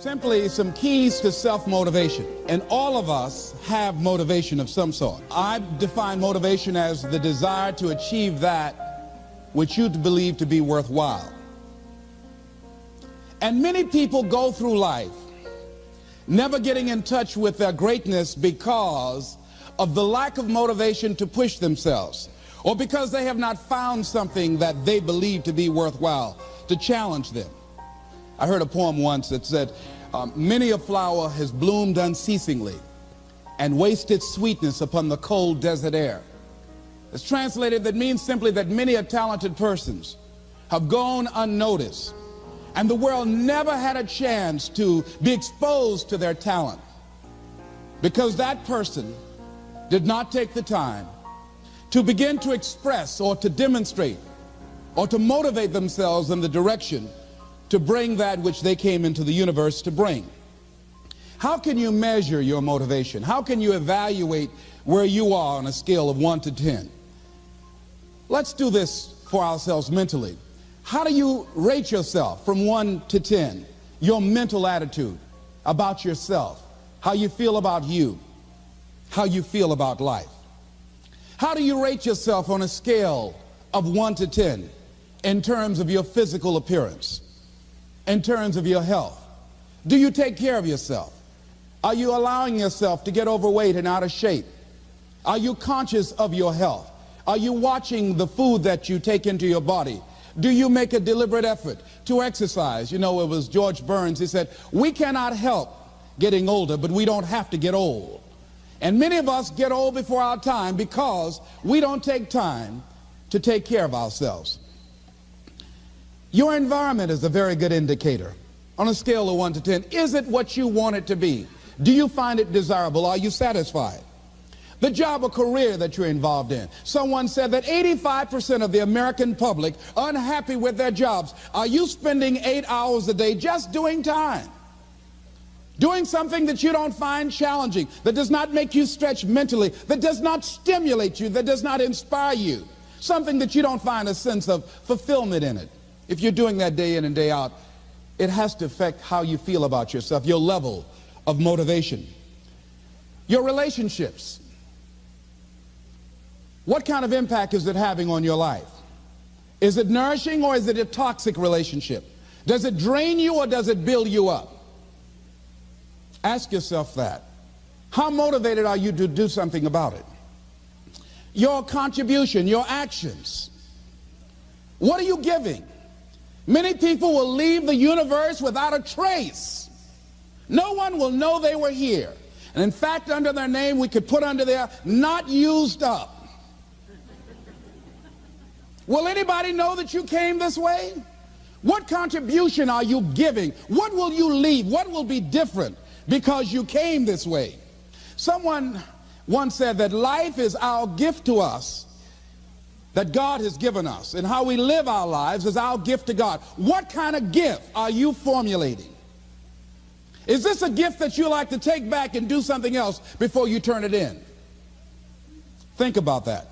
Simply some keys to self-motivation. And all of us have motivation of some sort. I define motivation as the desire to achieve that which you believe to be worthwhile. And many people go through life never getting in touch with their greatness because of the lack of motivation to push themselves, or because they have not found something that they believe to be worthwhile to challenge them. I heard a poem once that said, many a flower has bloomed unceasingly and wasted sweetness upon the cold desert air. It's translated, that means simply that many a talented persons have gone unnoticed, and the world never had a chance to be exposed to their talent because that person did not take the time to begin to express or to demonstrate or to motivate themselves in the direction to bring that which they came into the universe to bring. How can you measure your motivation? How can you evaluate where you are on a scale of 1 to 10? Let's do this for ourselves mentally. How do you rate yourself from 1 to 10? Your mental attitude about yourself, how you feel about you, how you feel about life. How do you rate yourself on a scale of 1 to 10 in terms of your physical appearance, in terms of your health? Do you take care of yourself? Are you allowing yourself to get overweight and out of shape? Are you conscious of your health? Are you watching the food that you take into your body? Do you make a deliberate effort to exercise? You know, it was George Burns, he said, we cannot help getting older, but we don't have to get old. And many of us get old before our time because we don't take time to take care of ourselves. Your environment is a very good indicator. On a scale of 1 to 10, is it what you want it to be? Do you find it desirable? Are you satisfied? The job or career that you're involved in. Someone said that 85% of the American public are unhappy with their jobs. Are you spending 8 hours a day just doing time? Doing something that you don't find challenging, that does not make you stretch mentally, that does not stimulate you, that does not inspire you. Something that you don't find a sense of fulfillment in it. If you're doing that day in and day out, it has to affect how you feel about yourself, your level of motivation. Your relationships. What kind of impact is it having on your life? Is it nourishing or is it a toxic relationship? Does it drain you or does it build you up? Ask yourself that. How motivated are you to do something about it? Your contribution, your actions. What are you giving? Many people will leave the universe without a trace. No one will know they were here. And in fact, under their name, we could put under there, not used up. Will anybody know that you came this way? What contribution are you giving? What will you leave? What will be different because you came this way? Someone once said that life is our gift to us that God has given us, and how we live our lives is our gift to God. What kind of gift are you formulating? Is this a gift that you like to take back and do something else before you turn it in? Think about that.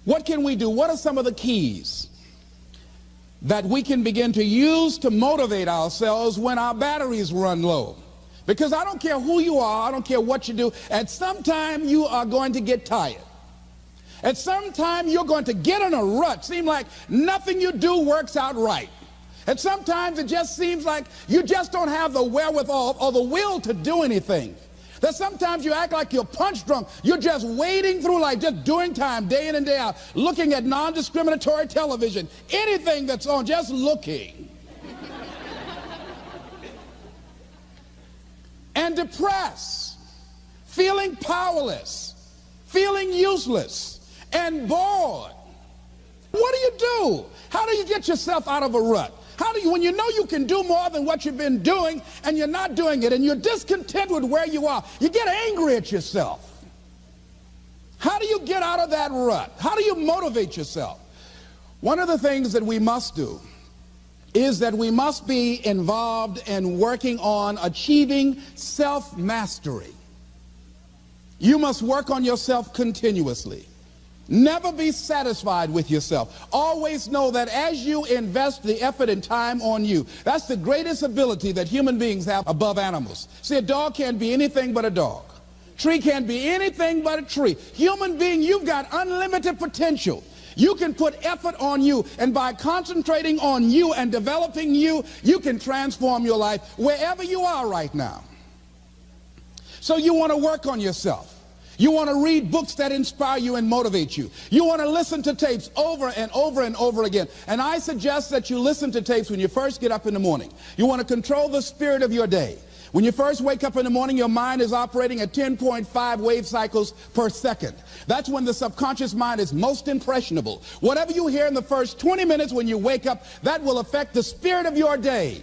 What can we do? What are some of the keys that we can begin to use to motivate ourselves when our batteries run low? Because I don't care who you are, I don't care what you do, at some time you are going to get tired. At some time you're going to get in a rut. Seem like nothing you do works out right. And sometimes it just seems like you just don't have the wherewithal or the will to do anything. That sometimes you act like you're punch drunk. You're just wading through life, just doing time day in and day out, looking at non-discriminatory television, anything that's on, just looking. And depressed, feeling powerless, feeling useless, and bored. What do you do? How do you get yourself out of a rut? How do you, when you know you can do more than what you've been doing and you're not doing it and you're discontent with where you are, you get angry at yourself. How do you get out of that rut? How do you motivate yourself? One of the things that we must do is that we must be involved in working on achieving self-mastery. You must work on yourself continuously. Never be satisfied with yourself. Always know that as you invest the effort and time on you, that's the greatest ability that human beings have above animals. See, a dog can't be anything but a dog. Tree can't be anything but a tree. Human being, you've got unlimited potential. You can put effort on you, and by concentrating on you and developing you, you can transform your life wherever you are right now. So you want to work on yourself. You want to read books that inspire you and motivate you. You want to listen to tapes over and over and over again. And I suggest that you listen to tapes when you first get up in the morning. You want to control the spirit of your day. When you first wake up in the morning, your mind is operating at 10.5 wave cycles per second. That's when the subconscious mind is most impressionable. Whatever you hear in the first 20 minutes when you wake up, that will affect the spirit of your day.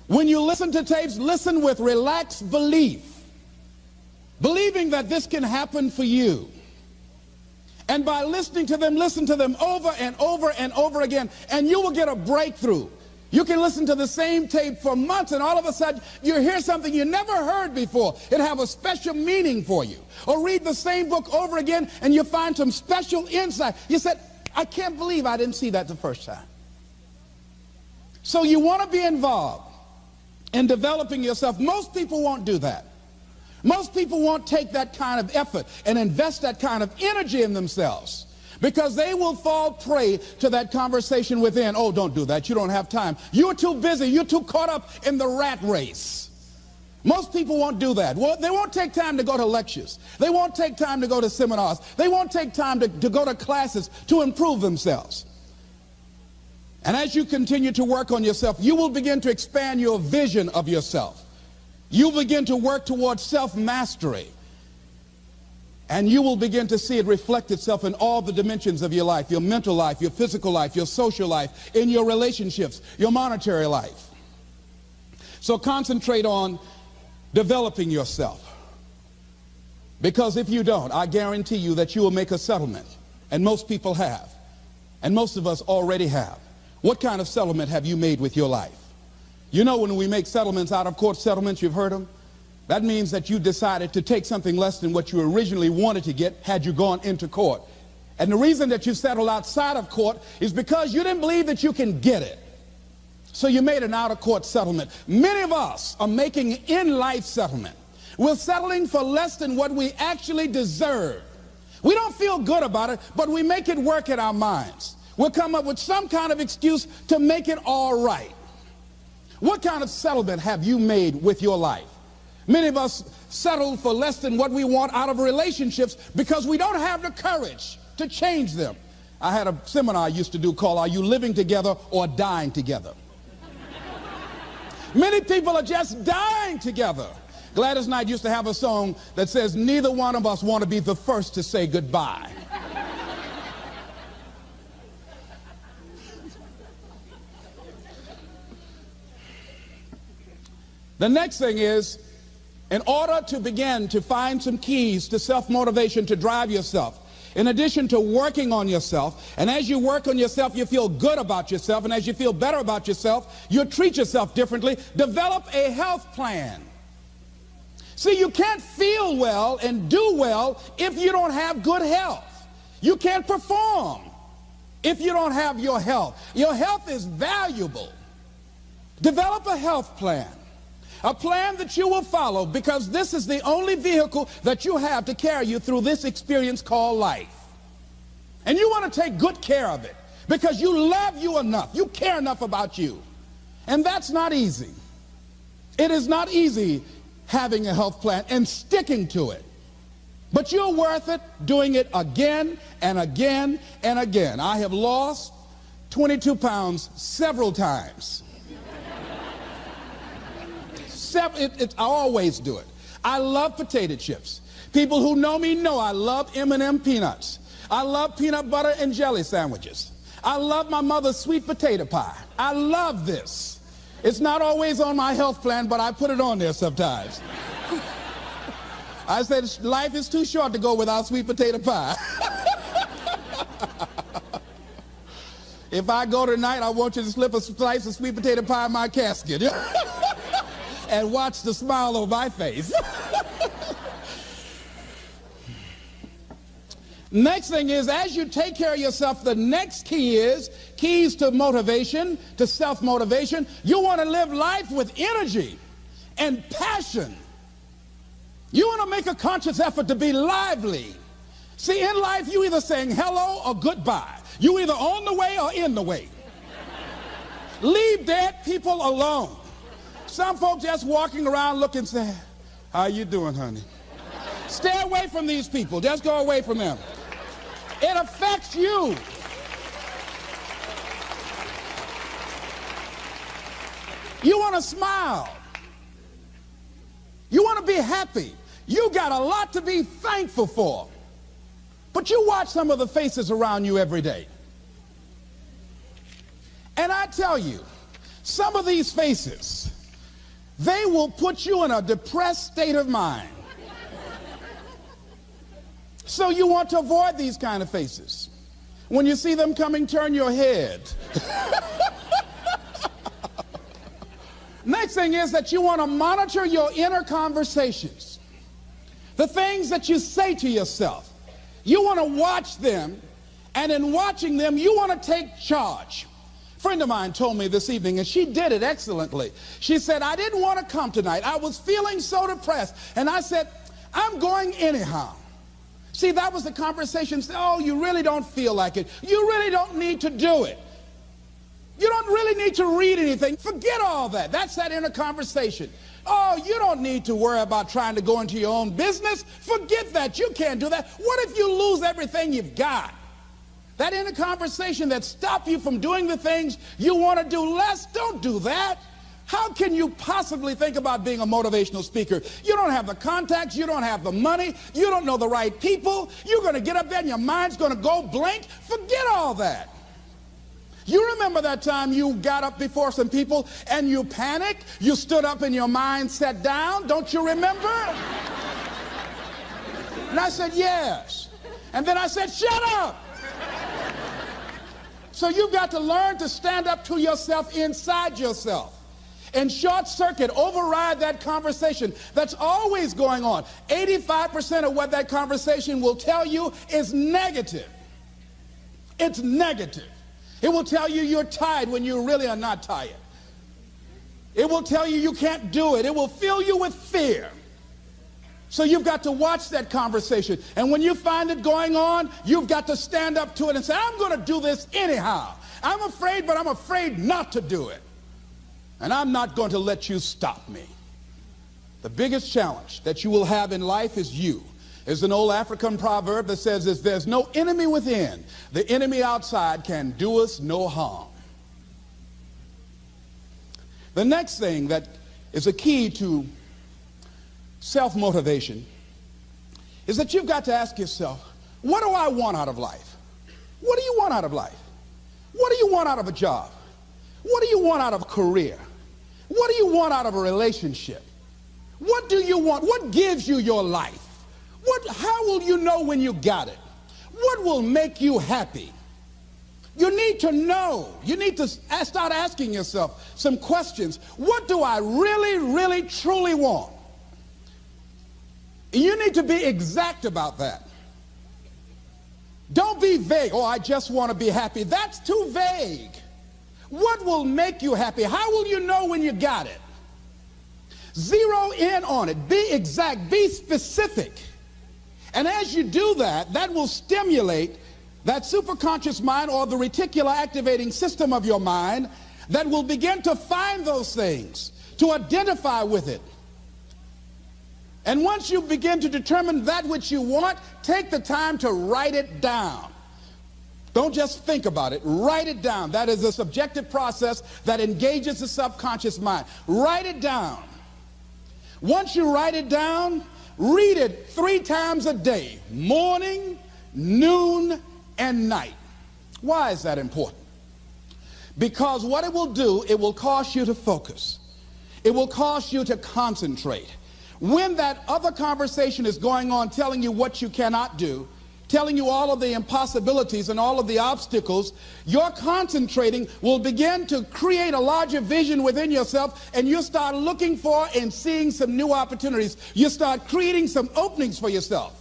When you listen to tapes, listen with relaxed belief. Believing that this can happen for you. And by listening to them, listen to them over and over and over again, and you will get a breakthrough. You can listen to the same tape for months, and all of a sudden you hear something you never heard before. It'll have a special meaning for you. Or read the same book over again, and you find some special insight. You said, I can't believe I didn't see that the first time. So you want to be involved in developing yourself. Most people won't do that. Most people won't take that kind of effort and invest that kind of energy in themselves, because they will fall prey to that conversation within. Oh, don't do that. You don't have time. You're too busy. You're too caught up in the rat race. Most people won't do that. Well, they won't take time to go to lectures. They won't take time to go to seminars. They won't take time to go to classes to improve themselves. And as you continue to work on yourself, you will begin to expand your vision of yourself. You begin to work towards self-mastery, and you will begin to see it reflect itself in all the dimensions of your life, your mental life, your physical life, your social life, in your relationships, your monetary life. So concentrate on developing yourself, because if you don't, I guarantee you that you will make a settlement, and most people have, and most of us already have. What kind of settlement have you made with your life? You know, when we make settlements, out of court settlements, you've heard them, that means that you decided to take something less than what you originally wanted to get had you gone into court. And the reason that you settled outside of court is because you didn't believe that you can get it. So you made an out-of-court settlement. Many of us are making in-life settlement. We're settling for less than what we actually deserve. We don't feel good about it, but we make it work in our minds. We'll come up with some kind of excuse to make it all right. What kind of settlement have you made with your life? Many of us settle for less than what we want out of relationships because we don't have the courage to change them. I had a seminar I used to do called Are You Living Together or Dying Together? Many people are just dying together. Gladys Knight used to have a song that says, neither one of us want to be the first to say goodbye. The next thing is, in order to begin to find some keys to self-motivation to drive yourself, in addition to working on yourself, and as you work on yourself, you feel good about yourself, and as you feel better about yourself, you treat yourself differently. Develop a health plan. See, you can't feel well and do well if you don't have good health. You can't perform if you don't have your health. Your health is valuable. Develop a health plan. A plan that you will follow, because this is the only vehicle that you have to carry you through this experience called life. And you want to take good care of it because you love you enough. You care enough about you. And that's not easy. It is not easy having a health plan and sticking to it. But you're worth it doing it again and again and again. I have lost 22 pounds several times. I always do it. I love potato chips. People who know me know I love M&M peanuts. I love peanut butter and jelly sandwiches. I love my mother's sweet potato pie. I love this. It's not always on my health plan, but I put it on there sometimes. I said life is too short to go without sweet potato pie. If I go tonight, I want you to slip a slice of sweet potato pie in my casket. And watch the smile on my face. Next thing is, as you take care of yourself, the next key is keys to motivation, to self-motivation. You want to live life with energy and passion. You want to make a conscious effort to be lively. See, in life, you either saying hello or goodbye. You either on the way or in the way. Leave dead people alone. Some folks just walking around looking sad. How you doing, honey? Stay away from these people. Just go away from them. It affects you. You want to smile. You want to be happy. You got a lot to be thankful for. But you watch some of the faces around you every day. And I tell you, some of these faces, they will put you in a depressed state of mind. So you want to avoid these kind of faces. When you see them coming, turn your head. Next thing is that you want to monitor your inner conversations. The things that you say to yourself. You want to watch them, and in watching them, you want to take charge. A friend of mine told me this evening, and she did it excellently. She said, I didn't want to come tonight. I was feeling so depressed. And I said, I'm going anyhow. See, that was the conversation. Oh, you really don't feel like it. You really don't need to do it. You don't really need to read anything. Forget all that. That's that inner conversation. Oh, you don't need to worry about trying to go into your own business. Forget that. You can't do that. What if you lose everything you've got? That inner conversation that stops you from doing the things you want to do less, don't do that. How can you possibly think about being a motivational speaker? You don't have the contacts, you don't have the money, you don't know the right people. You're going to get up there and your mind's going to go blank. Forget all that. You remember that time you got up before some people and you panicked? You stood up and your mind sat down? Don't you remember? And I said, yes. And then I said, shut up. So you've got to learn to stand up to yourself inside yourself and short circuit, override that conversation that's always going on. 85% of what that conversation will tell you is negative. It's negative. It will tell you you're tired when you really are not tired. It will tell you you can't do it. It will fill you with fear. So you've got to watch that conversation. And when you find it going on, you've got to stand up to it and say, I'm going to do this anyhow. I'm afraid, but I'm afraid not to do it. And I'm not going to let you stop me. The biggest challenge that you will have in life is you. There's an old African proverb that says, if there's no enemy within, the enemy outside can do us no harm. The next thing that is a key to self-motivation is that you've got to ask yourself, what do I want out of life? What do you want out of life? What do you want out of a job? What do you want out of a career? What do you want out of a relationship? What do you want? What gives you your life? How will you know when you got it? What will make you happy? You need to know. You need to start asking yourself some questions. What do I really, really, truly want? You need to be exact about that. Don't be vague. Oh, I just want to be happy. That's too vague. What will make you happy? How will you know when you got it? Zero in on it. Be exact. Be specific. And as you do that, that will stimulate that superconscious mind or the reticular activating system of your mind that will begin to find those things, to identify with it. And once you begin to determine that which you want, take the time to write it down. Don't just think about it. Write it down. That is a subjective process that engages the subconscious mind. Write it down. Once you write it down, read it 3 times a day, morning, noon, and night. Why is that important? Because what it will do, it will cause you to focus. It will cause you to concentrate. When that other conversation is going on telling you what you cannot do, telling you all of the impossibilities and all of the obstacles, your concentrating will begin to create a larger vision within yourself, and you start looking for and seeing some new opportunities. You start creating some openings for yourself.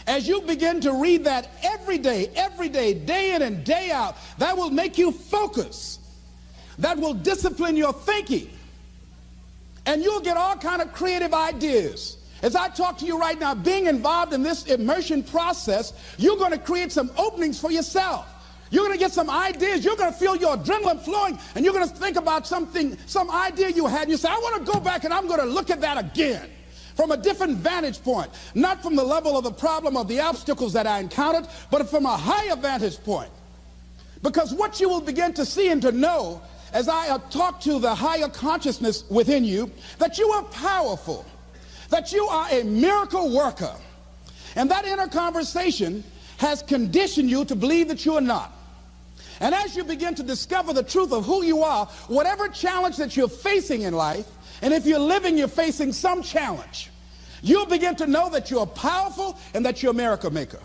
As you begin to read that every day, day in and day out, that will make you focus. That will discipline your thinking. And you'll get all kind of creative ideas. As I talk to you right now, being involved in this immersion process, you're going to create some openings for yourself. You're going to get some ideas. You're going to feel your adrenaline flowing, and you're going to think about something, some idea you had, and you say, I want to go back and I'm going to look at that again from a different vantage point, not from the level of the problem or the obstacles that I encountered, but from a higher vantage point. Because what you will begin to see and to know as I talk to the higher consciousness within you, that you are powerful, that you are a miracle worker. And that inner conversation has conditioned you to believe that you are not. And as you begin to discover the truth of who you are, whatever challenge that you're facing in life, and if you're living, you're facing some challenge, you'll begin to know that you're powerful and that you're a miracle maker.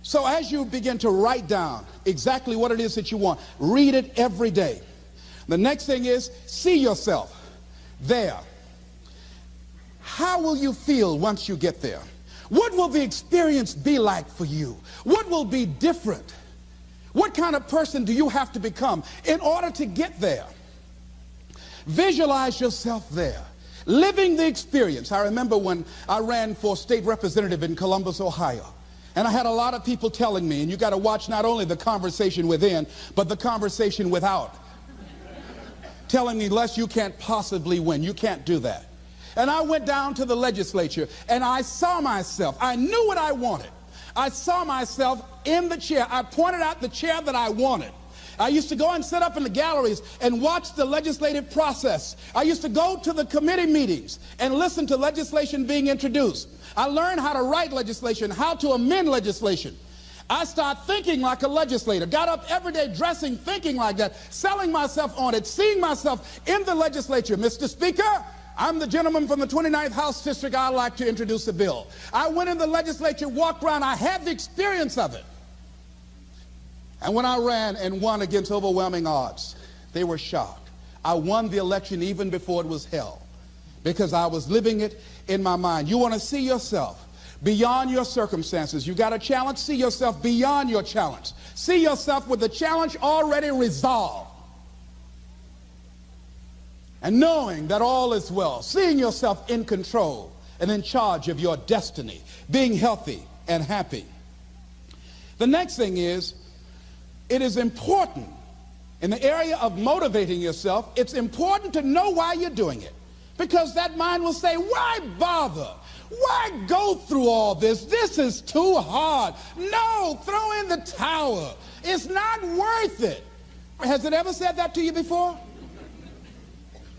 So as you begin to write down exactly what it is that you want, read it every day. The next thing is, see yourself there. How will you feel once you get there? What will the experience be like for you? What will be different? What kind of person do you have to become in order to get there? Visualize yourself there, living the experience. I remember when I ran for state representative in Columbus, Ohio. And I had a lot of people telling me, and you got to watch not only the conversation within, but the conversation without. Telling me, Les, you can't possibly win. You can't do that. And I went down to the legislature, and I saw myself. I knew what I wanted. I saw myself in the chair. I pointed out the chair that I wanted. I used to go and sit up in the galleries and watch the legislative process. I used to go to the committee meetings and listen to legislation being introduced. I learned how to write legislation, how to amend legislation. I started thinking like a legislator, got up every day dressing, thinking like that, selling myself on it, seeing myself in the legislature. Mr. Speaker, I'm the gentleman from the 29th House District. I'd like to introduce a bill. I went in the legislature, walked around. I had the experience of it. And when I ran and won against overwhelming odds, they were shocked. I won the election even before it was held because I was living it in my mind. You want to see yourself beyond your circumstances. You got a challenge, see yourself beyond your challenge. See yourself with the challenge already resolved. And knowing that all is well, seeing yourself in control and in charge of your destiny, being healthy and happy. The next thing is, it is important in the area of motivating yourself, it's important to know why you're doing it. Because that mind will say, why bother? Why go through all this? This is too hard. No, throw in the towel. It's not worth it. Has it ever said that to you before?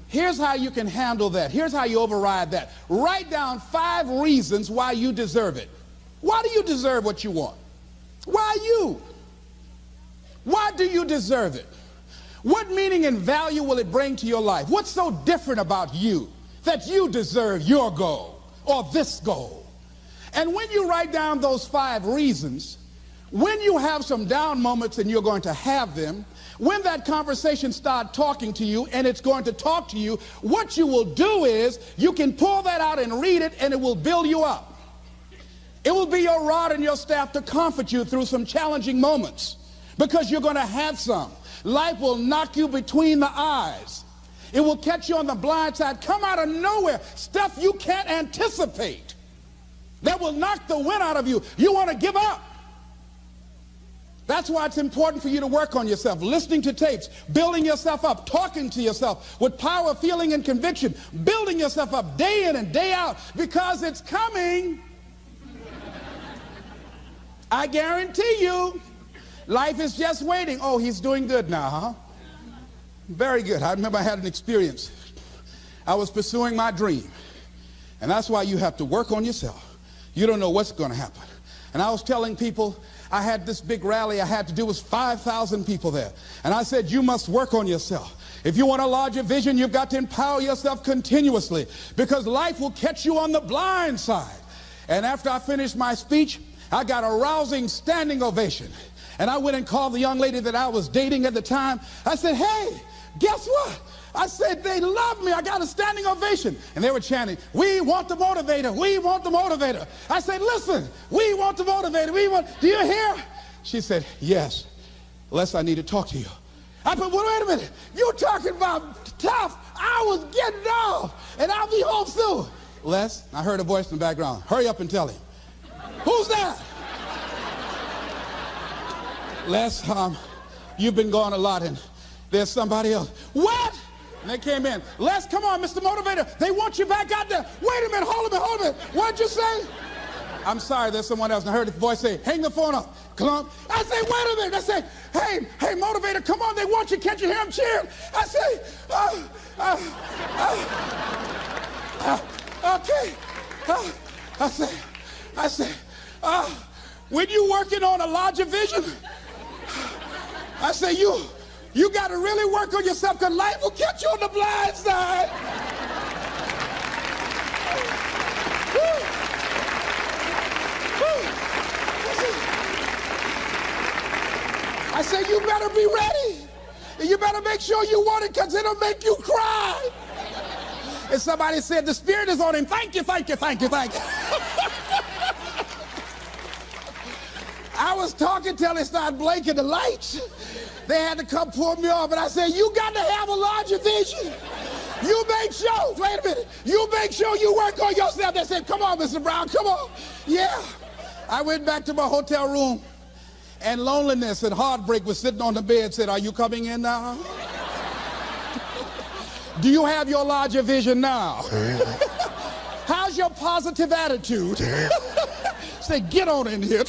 Here's how you can handle that. Here's how you override that. Write down 5 reasons why you deserve it. Why do you deserve what you want? Why you? Why do you deserve it? What meaning and value will it bring to your life? What's so different about you that you deserve your goal or this goal? And when you write down those 5 reasons, when you have some down moments, and you're going to have them, when that conversation starts talking to you and it's going to talk to you, what you will do is you can pull that out and read it, and it will build you up. It will be your rod and your staff to comfort you through some challenging moments, because you're going to have some. Life will knock you between the eyes. It will catch you on the blind side, come out of nowhere, stuff you can't anticipate that will knock the wind out of you. You want to give up. That's why it's important for you to work on yourself, listening to tapes, building yourself up, talking to yourself with power, feeling, and conviction, building yourself up day in and day out, because it's coming. I guarantee you. Life is just waiting. Oh, he's doing good now, huh? Very good. I remember I had an experience. I was pursuing my dream. And that's why you have to work on yourself. You don't know what's going to happen. And I was telling people, I had this big rally I had to do. It was 5,000 people there. And I said, you must work on yourself. If you want a larger vision, you've got to empower yourself continuously, because life will catch you on the blind side. And after I finished my speech, I got a rousing standing ovation. And I went and called the young lady that I was dating at the time. I said, hey, guess what? I said, they love me. I got a standing ovation. And they were chanting, we want the motivator. We want the motivator. I said, listen, we want the motivator. Do you hear? She said, yes. Les, I need to talk to you. I said, well, wait a minute. You're talking about tough. I was getting off, and I'll be home soon. Les, I heard a voice in the background. Hurry up and tell him. Who's that? Les, you've been gone a lot, and there's somebody else. What? And they came in. Les, come on, Mr. Motivator. They want you back out there. Wait a minute, hold a minute. What'd you say? I'm sorry, there's someone else. And I heard the voice say, hang the phone up. Clump. I say, wait a minute. I say, hey, Motivator, come on, they want you. Can't you hear them cheering? I say, okay. I say, when you working on a larger vision, I say, you got to really work on yourself, because life will catch you on the blind side. I say, you better be ready. And you better make sure you want it, because it'll make you cry. And somebody said, the Spirit is on him. Thank you, thank you, thank you, thank you. I was talking till they started blinking the lights. They had to come pull me off, and I said, you got to have a larger vision. You make sure, wait a minute, you make sure you work on yourself. They said, come on, Mr. Brown, come on. Yeah. I went back to my hotel room, and loneliness and heartbreak was sitting on the bed, said, are you coming in now? Do you have your larger vision now? How's your positive attitude? Say, get on in here.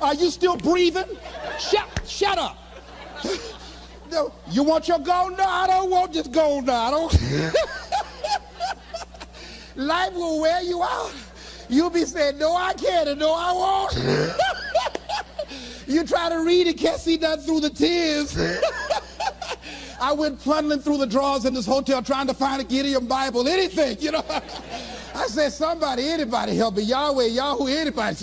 Are you still breathing? Shut up. No, you want your gold? No, I don't want this gold now. Life will wear you out. You'll be saying, no, I can't, and no, I won't. You try to read it, can't see nothing through the tears. I went plundering through the drawers in this hotel trying to find a Gideon Bible, anything, you know. I said, somebody, anybody help me. Yahweh, Yahoo, anybody.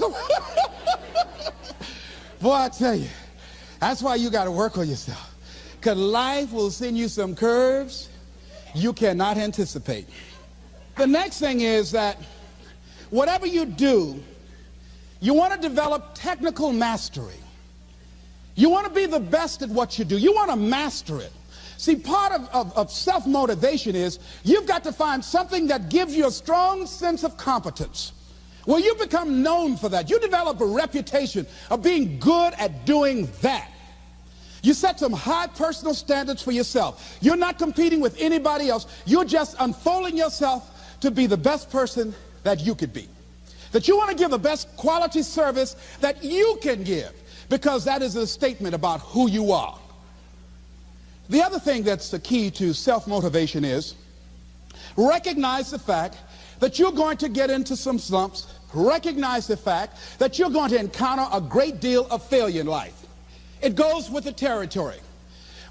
Boy, I tell you, that's why you got to work on yourself. Because life will send you some curves you cannot anticipate. The next thing is that whatever you do, you want to develop technical mastery. You want to be the best at what you do. You want to master it. See, part of self-motivation is you've got to find something that gives you a strong sense of competence. Well, you become known for that. You develop a reputation of being good at doing that. You set some high personal standards for yourself. You're not competing with anybody else. You're just unfolding yourself to be the best person that you could be. That you want to give the best quality service that you can give, because that is a statement about who you are. The other thing that's the key to self-motivation is recognize the fact that you're going to get into some slumps. Recognize the fact that you're going to encounter a great deal of failure in life. It goes with the territory.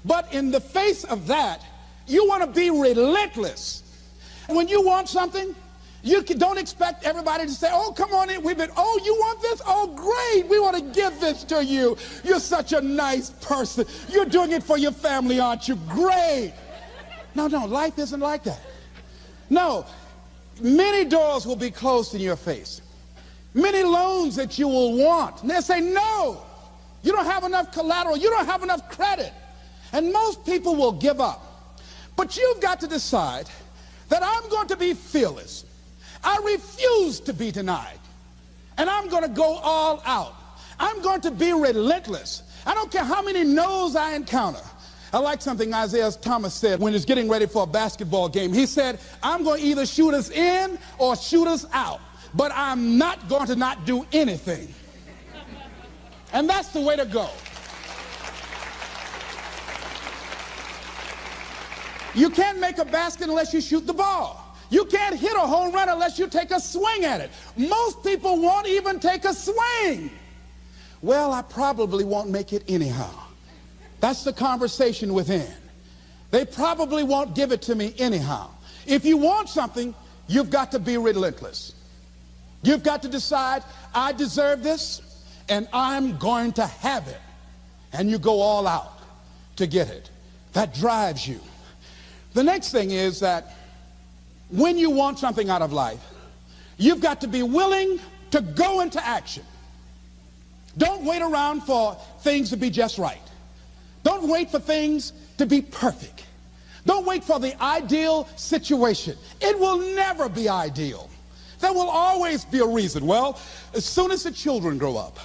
But in the face of that, you want to be relentless. When you want something, you don't expect everybody to say, oh, come on in. Oh, you want this? Oh, great. We want to give this to you. You're such a nice person. You're doing it for your family, aren't you? Great. No, life isn't like that. No, many doors will be closed in your face. Many loans that you will want. And they'll say, no, you don't have enough collateral. You don't have enough credit. And most people will give up. But you've got to decide that I'm going to be fearless. I refuse to be denied. And I'm going to go all out. I'm going to be relentless. I don't care how many no's I encounter. I like something Isaiah Thomas said when he was getting ready for a basketball game. He said, I'm going to either shoot us in or shoot us out, but I'm not going to not do anything. And that's the way to go. You can't make a basket unless you shoot the ball. You can't hit a home run unless you take a swing at it. Most people won't even take a swing. Well, I probably won't make it anyhow. That's the conversation within. They probably won't give it to me anyhow. If you want something, you've got to be relentless. You've got to decide, I deserve this, and I'm going to have it. And you go all out to get it. that drives you. The next thing is that when you want something out of life, you've got to be willing to go into action. Don't wait around for things to be just right. Don't wait for things to be perfect. Don't wait for the ideal situation. It will never be ideal. There will always be a reason. Well, as soon as the children grow up,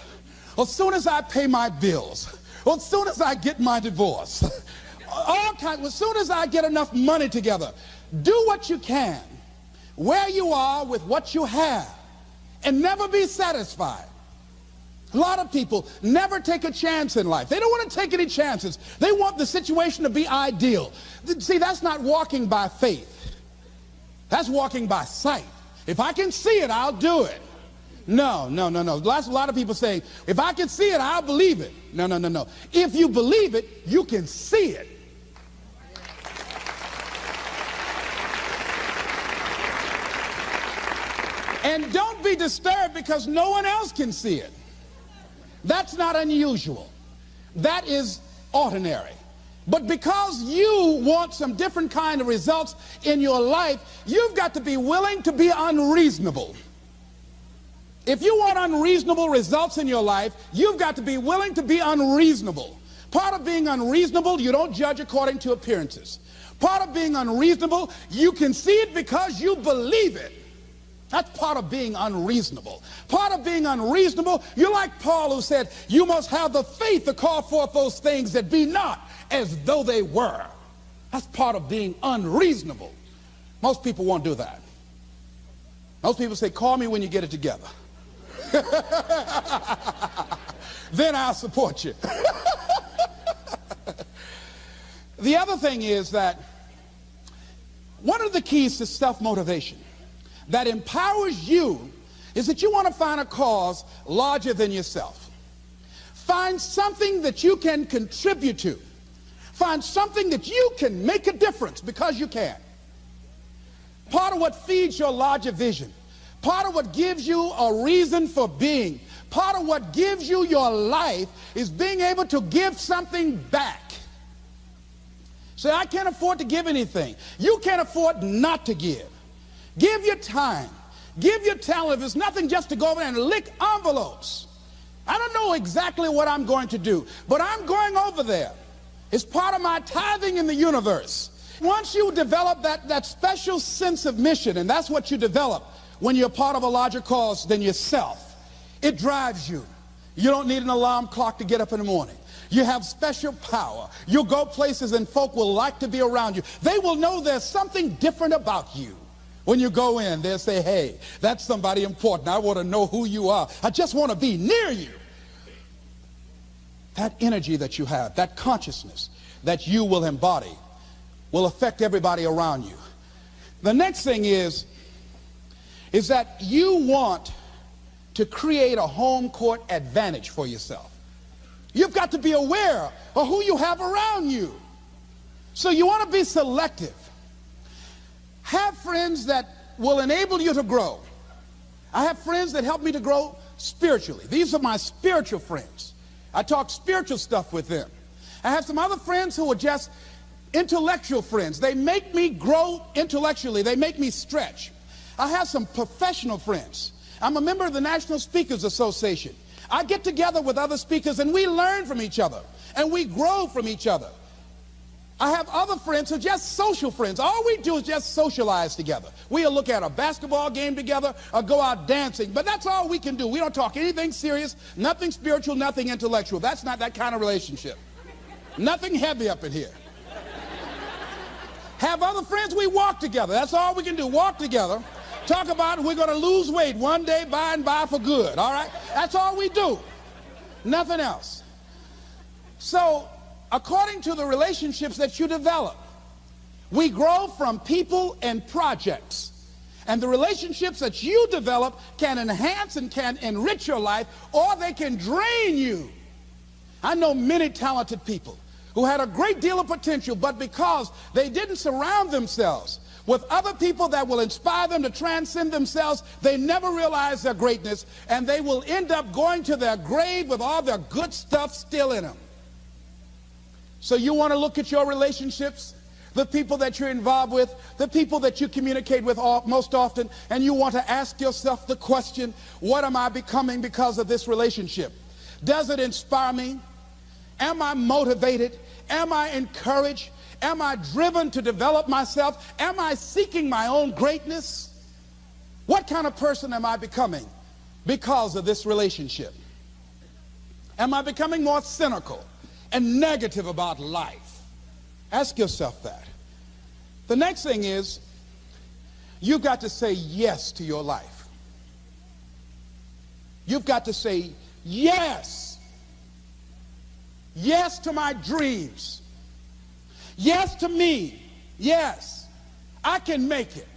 or as soon as I pay my bills, or as soon as I get my divorce, as soon as I get enough money together, do what you can, where you are with what you have, and never be satisfied. A lot of people never take a chance in life. They don't want to take any chances. They want the situation to be ideal. See, that's not walking by faith. That's walking by sight. If I can see it, I'll do it. No. That's a lot of people saying, if I can see it, I'll believe it. No. If you believe it, you can see it. And don't be disturbed because no one else can see it. That's not unusual. That is ordinary. But because you want some different kind of results in your life, you've got to be willing to be unreasonable. If you want unreasonable results in your life, you've got to be willing to be unreasonable. Part of being unreasonable, you don't judge according to appearances. Part of being unreasonable, you can see it because you believe it. That's part of being unreasonable. Part of being unreasonable, you're like Paul who said, you must have the faith to call forth those things that be not as though they were. That's part of being unreasonable. Most people won't do that. Most people say, call me when you get it together. Then I'll support you. The other thing is that one of the keys to self-motivation that empowers you is that you want to find a cause larger than yourself. Find something that you can contribute to. Find something that you can make a difference because you can. Part of what feeds your larger vision, part of what gives you a reason for being, part of what gives you your life is being able to give something back. Say, I can't afford to give anything. You can't afford not to give. Give your time. Give your talent. If it's nothing, just to go over there and lick envelopes. I don't know exactly what I'm going to do, but I'm going over there. It's part of my tithing in the universe. Once you develop that special sense of mission, and that's what you develop when you're part of a larger cause than yourself, it drives you. You don't need an alarm clock to get up in the morning. You have special power. You'll go places and folk will like to be around you. They will know there's something different about you. When you go in, they'll say, hey, that's somebody important. I want to know who you are. I just want to be near you. That energy that you have, that consciousness that you will embody will affect everybody around you. The next thing is that you want to create a home court advantage for yourself. You've got to be aware of who you have around you. So you want to be selective. Have friends that will enable you to grow. I have friends that help me to grow spiritually. These are my spiritual friends. I talk spiritual stuff with them. I have some other friends who are just intellectual friends. They make me grow intellectually. They make me stretch. I have some professional friends. I'm a member of the National Speakers Association. I get together with other speakers and we learn from each other and we grow from each other. I have other friends who are just social friends. All we do is just socialize together. We'll look at a basketball game together or go out dancing, but that's all we can do. We don't talk anything serious, nothing spiritual, nothing intellectual. That's not that kind of relationship. Nothing heavy up in here. Have other friends, we walk together. That's all we can do, walk together. Talk about we're going to lose weight one day by and by for good, all right? That's all we do. Nothing else. So, according to the relationships that you develop, we grow from people and projects. And the relationships that you develop can enhance and can enrich your life, or they can drain you. I know many talented people who had a great deal of potential, but because they didn't surround themselves with other people that will inspire them to transcend themselves, they never realize their greatness, and they will end up going to their grave with all their good stuff still in them. So you want to look at your relationships, the people that you're involved with, the people that you communicate with most often, and you want to ask yourself the question, what am I becoming because of this relationship? Does it inspire me? Am I motivated? Am I encouraged? Am I driven to develop myself? Am I seeking my own greatness? What kind of person am I becoming because of this relationship? Am I becoming more cynical and negative about life? Ask yourself that. The next thing is, you've got to say yes to your life. You've got to say yes. Yes to my dreams. Yes to me. Yes, I can make it.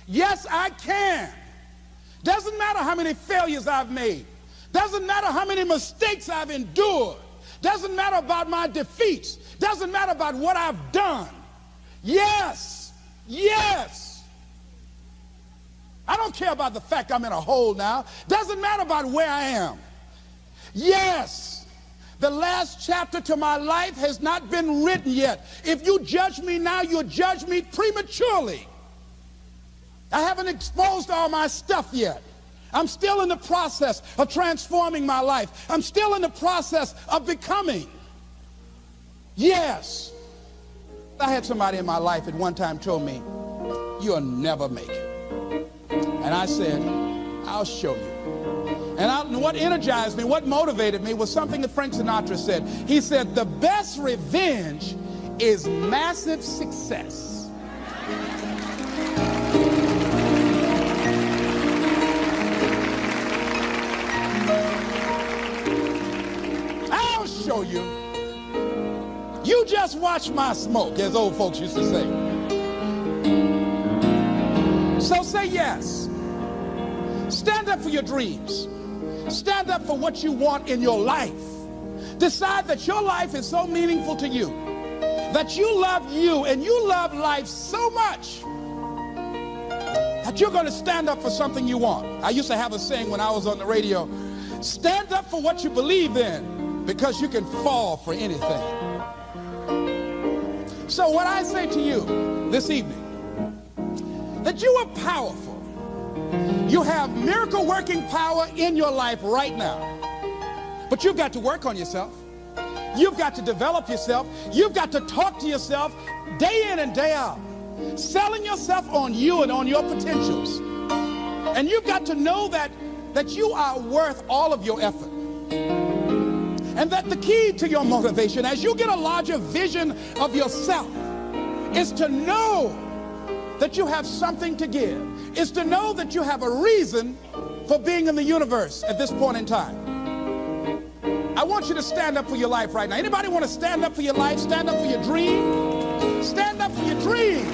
Yes, I can. Doesn't matter how many failures I've made. Doesn't matter how many mistakes I've endured. Doesn't matter about my defeats. Doesn't matter about what I've done. Yes, yes. I don't care about the fact I'm in a hole now. Doesn't matter about where I am. Yes. The last chapter to my life has not been written yet. If you judge me now, you'll judge me prematurely. I haven't exposed all my stuff yet. I'm still in the process of transforming my life. I'm still in the process of becoming. Yes. I had somebody in my life at one time told me, you'll never make it. And I said, I'll show you. And what energized me, what motivated me was something that Frank Sinatra said. He said, the best revenge is massive success. I'll show you. You just watch my smoke, as old folks used to say. So say yes. Stand up for your dreams. Stand up for what you want in your life. Decide that your life is so meaningful to you, that you love you and you love life so much that you're going to stand up for something you want. I used to have a saying when I was on the radio, stand up for what you believe in, because you can fall for anything. So what I say to you this evening, that you are powerful. You have miracle working power in your life right now. But you've got to work on yourself. You've got to develop yourself. You've got to talk to yourself day in and day out, selling yourself on you and on your potentials. And you've got to know that you are worth all of your effort. And that the key to your motivation, as you get a larger vision of yourself, is to know that you have something to give. Is to know that you have a reason for being in the universe at this point in time. I want you to stand up for your life right now. Anybody want to stand up for your life? Stand up for your dream? Stand up for your dream.